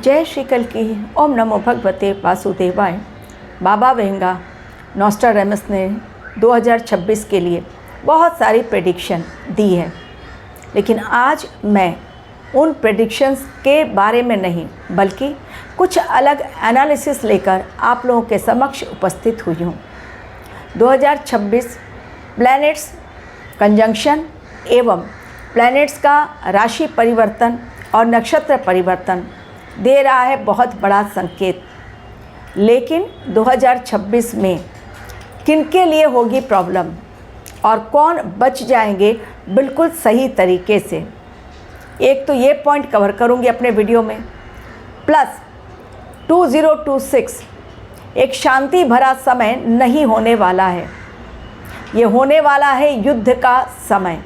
जय श्री कल की। ओम नमो भगवते वासुदेवाय। बाबा वेंगा नॉस्ट्राडेमस ने 2026 के लिए बहुत सारी प्रेडिक्शन दी है, लेकिन आज मैं उन प्रेडिक्शंस के बारे में नहीं बल्कि कुछ अलग एनालिसिस लेकर आप लोगों के समक्ष उपस्थित हुई हूँ। 2026 प्लैनेट्स कंजंक्शन एवं प्लैनेट्स का राशि परिवर्तन और नक्षत्र परिवर्तन दे रहा है बहुत बड़ा संकेत। लेकिन 2026 में किनके लिए होगी प्रॉब्लम और कौन बच जाएंगे बिल्कुल सही तरीके से, एक तो ये पॉइंट कवर करूँगी अपने वीडियो में। प्लस 2026 एक शांति भरा समय नहीं होने वाला है, ये होने वाला है युद्ध का समय।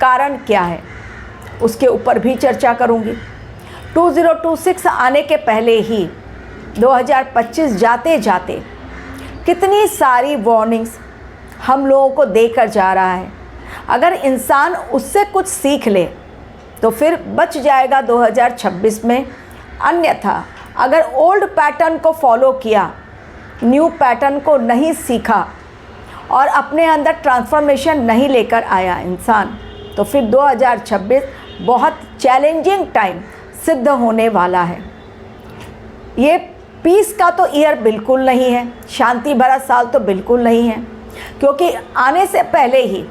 कारण क्या है उसके ऊपर भी चर्चा करूँगी। 2026 आने के पहले ही 2025 जाते जाते कितनी सारी वार्निंग्स हम लोगों को देकर जा रहा है। अगर इंसान उससे कुछ सीख ले तो फिर बच जाएगा 2026 में। अन्यथा अगर ओल्ड पैटर्न को फॉलो किया, न्यू पैटर्न को नहीं सीखा और अपने अंदर ट्रांसफॉर्मेशन नहीं लेकर आया इंसान, तो फिर 2026 बहुत चैलेंजिंग टाइम सिद्ध होने वाला है। ये पीस का तो ईयर बिल्कुल नहीं है, शांति भरा साल तो बिल्कुल नहीं है, क्योंकि आने से पहले ही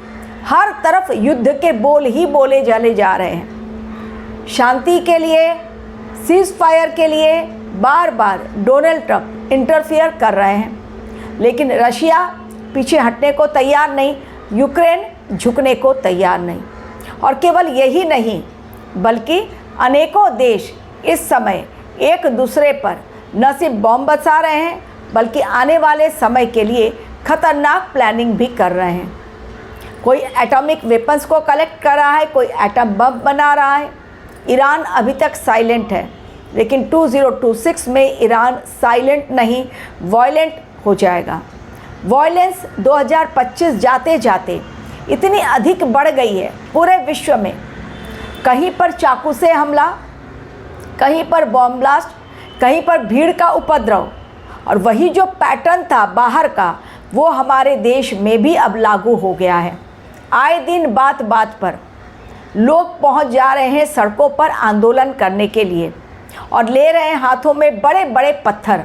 हर तरफ युद्ध के बोल ही बोले चले जा रहे हैं। शांति के लिए, सीज फायर के लिए बार बार डोनाल्ड ट्रंप इंटरफियर कर रहे हैं, लेकिन रशिया पीछे हटने को तैयार नहीं, यूक्रेन झुकने को तैयार नहीं। और केवल यही नहीं बल्कि अनेकों देश इस समय एक दूसरे पर न सिर्फ बॉम्ब बरसा रहे हैं बल्कि आने वाले समय के लिए खतरनाक प्लानिंग भी कर रहे हैं। कोई एटॉमिक वेपन्स को कलेक्ट कर रहा है, कोई एटम बम बना रहा है। ईरान अभी तक साइलेंट है, लेकिन 2026 में ईरान साइलेंट नहीं, वॉयलेंट हो जाएगा। वॉयलेंस 2025 जाते जाते इतनी अधिक बढ़ गई है पूरे विश्व में। कहीं पर चाकू से हमला, कहीं पर बॉम्ब ब्लास्ट, कहीं पर भीड़ का उपद्रव, और वही जो पैटर्न था बाहर का वो हमारे देश में भी अब लागू हो गया है। आए दिन बात बात पर लोग पहुंच जा रहे हैं सड़कों पर आंदोलन करने के लिए और ले रहे हैं हाथों में बड़े बड़े पत्थर,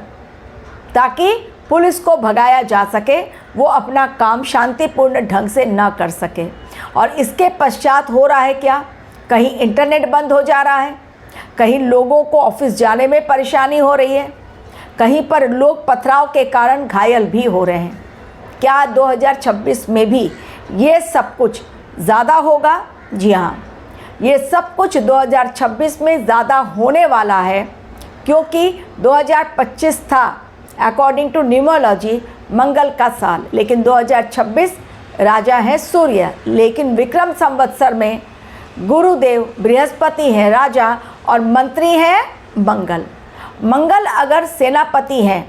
ताकि पुलिस को भगाया जा सके, वो अपना काम शांतिपूर्ण ढंग से ना कर सके। और इसके पश्चात हो रहा है क्या, कहीं इंटरनेट बंद हो जा रहा है, कहीं लोगों को ऑफिस जाने में परेशानी हो रही है, कहीं पर लोग पथराव के कारण घायल भी हो रहे हैं। क्या 2026 में भी ये सब कुछ ज़्यादा होगा? जी हाँ, ये सब कुछ 2026 में ज़्यादा होने वाला है, क्योंकि 2025 था अकॉर्डिंग टू न्यूमरोलॉजी मंगल का साल, लेकिन 2026 राजा है सूर्य, लेकिन विक्रम संवत्सर में गुरुदेव बृहस्पति हैं राजा और मंत्री हैं मंगल। मंगल अगर सेनापति हैं,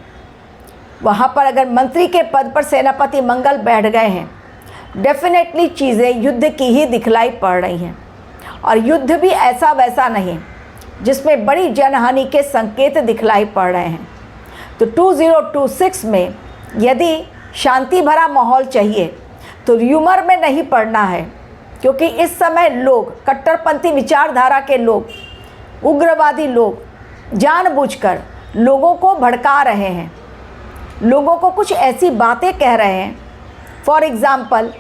वहाँ पर अगर मंत्री के पद पर सेनापति मंगल बैठ गए हैं, डेफिनेटली चीज़ें युद्ध की ही दिखलाई पड़ रही हैं। और युद्ध भी ऐसा वैसा नहीं जिसमें बड़ी जनहानि के संकेत दिखलाई पड़ रहे हैं। तो 2026 में यदि शांति भरा माहौल चाहिए तो र्यूमर में नहीं पड़ना है, क्योंकि इस समय लोग, कट्टरपंथी विचारधारा के लोग, उग्रवादी लोग जानबूझकर लोगों को भड़का रहे हैं, लोगों को कुछ ऐसी बातें कह रहे हैं। फॉर एग्ज़ाम्पल,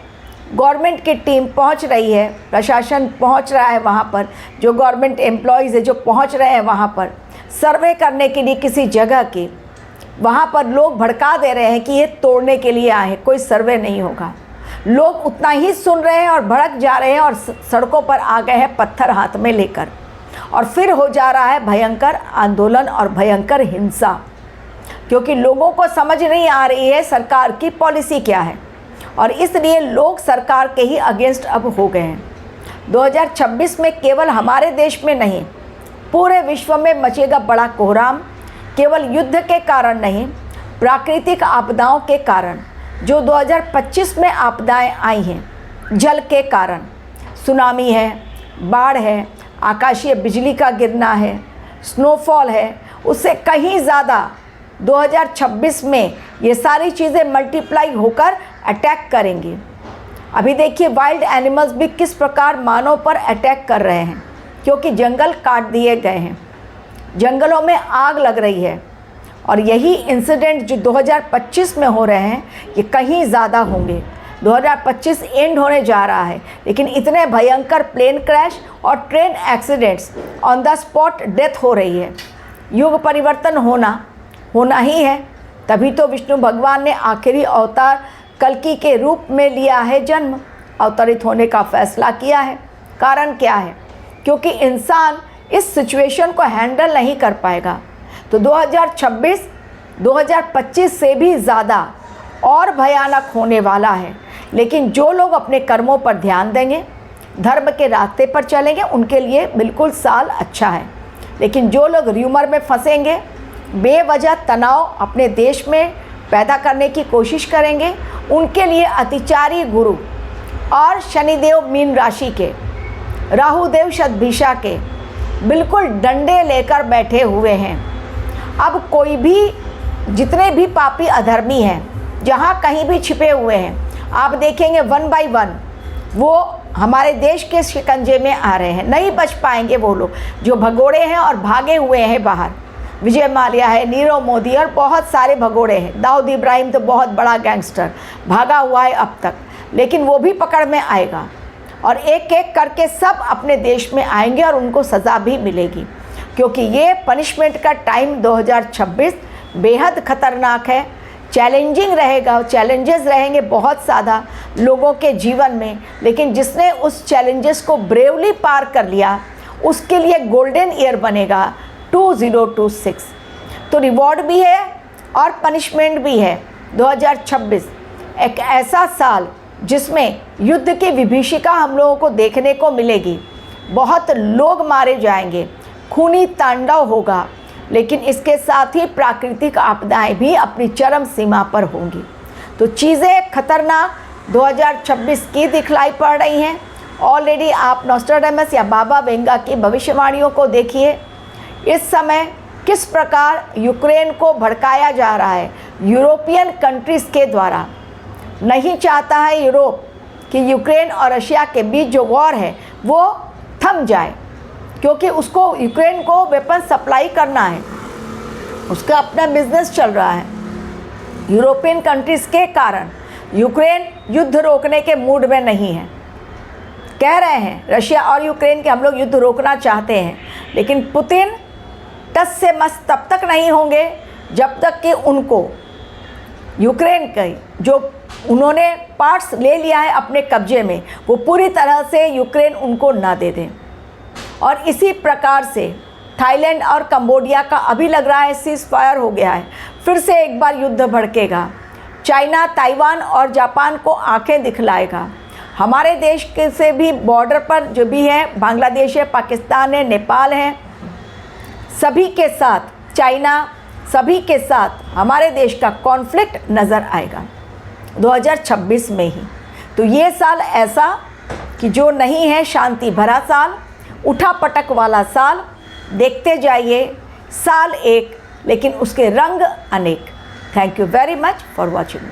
गवर्नमेंट की टीम पहुंच रही है, प्रशासन पहुंच रहा है वहां पर, जो गवर्नमेंट एम्प्लॉयज़ है जो पहुंच रहे हैं वहां पर सर्वे करने के लिए किसी जगह की, वहाँ पर लोग भड़का दे रहे हैं कि ये तोड़ने के लिए आए हैं, कोई सर्वे नहीं होगा। लोग उतना ही सुन रहे हैं और भड़क जा रहे हैं और सड़कों पर आ गए हैं पत्थर हाथ में लेकर, और फिर हो जा रहा है भयंकर आंदोलन और भयंकर हिंसा, क्योंकि लोगों को समझ नहीं आ रही है सरकार की पॉलिसी क्या है, और इसलिए लोग सरकार के ही अगेंस्ट अब हो गए हैं। 2026 में केवल हमारे देश में नहीं, पूरे विश्व में मचेगा बड़ा कोहराम। केवल युद्ध के कारण नहीं, प्राकृतिक आपदाओं के कारण, जो 2025 में आपदाएं आई हैं, जल के कारण, सुनामी है, बाढ़ है, आकाशीय बिजली का गिरना है, स्नोफॉल है, उससे कहीं ज़्यादा 2026 में ये सारी चीज़ें मल्टीप्लाई होकर अटैक करेंगी। अभी देखिए वाइल्ड एनिमल्स भी किस प्रकार मानव पर अटैक कर रहे हैं, क्योंकि जंगल काट दिए गए हैं, जंगलों में आग लग रही है। और यही इंसिडेंट जो 2025 में हो रहे हैं ये कहीं ज़्यादा होंगे। 2025 एंड होने जा रहा है, लेकिन इतने भयंकर प्लेन क्रैश और train accidents, on the spot death हो रही है। युग परिवर्तन होना ही है, तभी तो विष्णु भगवान ने आखिरी अवतार कल्कि के रूप में लिया है जन्म, अवतरित होने का फैसला किया है। कारण क्या है? क्योंकि इंसान इस सिचुएशन को हैंडल नहीं कर पाएगा। तो 2026 2025 से भी ज़्यादा और भयानक होने वाला है। लेकिन जो लोग अपने कर्मों पर ध्यान देंगे, धर्म के रास्ते पर चलेंगे, उनके लिए बिल्कुल साल अच्छा है। लेकिन जो लोग र्यूमर में फंसेंगे, बेवजह तनाव अपने देश में पैदा करने की कोशिश करेंगे, उनके लिए अतिचारी गुरु और शनिदेव मीन राशि के, राहुदेव शतभिषा के बिल्कुल डंडे लेकर बैठे हुए हैं। अब कोई भी, जितने भी पापी अधर्मी हैं, जहाँ कहीं भी छिपे हुए हैं, आप देखेंगे 1 बाय 1 वो हमारे देश के शिकंजे में आ रहे हैं। नहीं बच पाएंगे वो लोग जो भगोड़े हैं और भागे हुए हैं बाहर। विजय माल्या है, नीरव मोदी और बहुत सारे भगोड़े हैं। दाऊद इब्राहिम तो बहुत बड़ा गैंगस्टर भागा हुआ है अब तक, लेकिन वो भी पकड़ में आएगा और एक एक करके सब अपने देश में आएंगे और उनको सज़ा भी मिलेगी। क्योंकि ये पनिशमेंट का टाइम 2026 बेहद ख़तरनाक है, चैलेंजिंग रहेगा, चैलेंजेस रहेंगे बहुत ज़्यादा लोगों के जीवन में। लेकिन जिसने उस चैलेंजेस को ब्रेवली पार कर लिया, उसके लिए गोल्डन ईयर बनेगा 2026। तो रिवॉर्ड भी है और पनिशमेंट भी है। 2026 एक ऐसा साल जिसमें युद्ध की विभीषिका हम लोगों को देखने को मिलेगी। बहुत लोग मारे जाएंगे, खूनी तांडव होगा, लेकिन इसके साथ ही प्राकृतिक आपदाएं भी अपनी चरम सीमा पर होंगी। तो चीज़ें खतरनाक 2026 की दिखलाई पड़ रही हैं। ऑलरेडी आप नॉस्ट्राडामस या बाबा वेंगा की भविष्यवाणियों को देखिए। इस समय किस प्रकार यूक्रेन को भड़काया जा रहा है यूरोपियन कंट्रीज़ के द्वारा। नहीं चाहता है यूरोप कि यूक्रेन और रशिया के बीच जो वॉर है वो थम जाए, क्योंकि उसको यूक्रेन को वेपन सप्लाई करना है, उसका अपना बिजनेस चल रहा है। यूरोपियन कंट्रीज़ के कारण यूक्रेन युद्ध रोकने के मूड में नहीं है। कह रहे हैं रशिया और यूक्रेन के हम लोग युद्ध रोकना चाहते हैं, लेकिन पुतिन टस से मस तब तक नहीं होंगे जब तक कि उनको यूक्रेन के जो उन्होंने पार्ट्स ले लिया है अपने कब्जे में, वो पूरी तरह से यूक्रेन उनको ना दे दें। और इसी प्रकार से थाईलैंड और कंबोडिया का अभी लग रहा है सीज़ फायर हो गया है, फिर से एक बार युद्ध भड़केगा। चाइना ताइवान और जापान को आंखें दिखलाएगा। हमारे देश के से भी बॉर्डर पर जो भी है, बांग्लादेश है, पाकिस्तान है, नेपाल है, सभी के साथ चाइना, सभी के साथ हमारे देश का कॉन्फ्लिक्ट नज़र आएगा 2026 में ही। तो ये साल ऐसा कि जो नहीं है शांति भरा साल, उठा पटक वाला साल। देखते जाइए, साल एक लेकिन उसके रंग अनेक। Thank you very much for watching.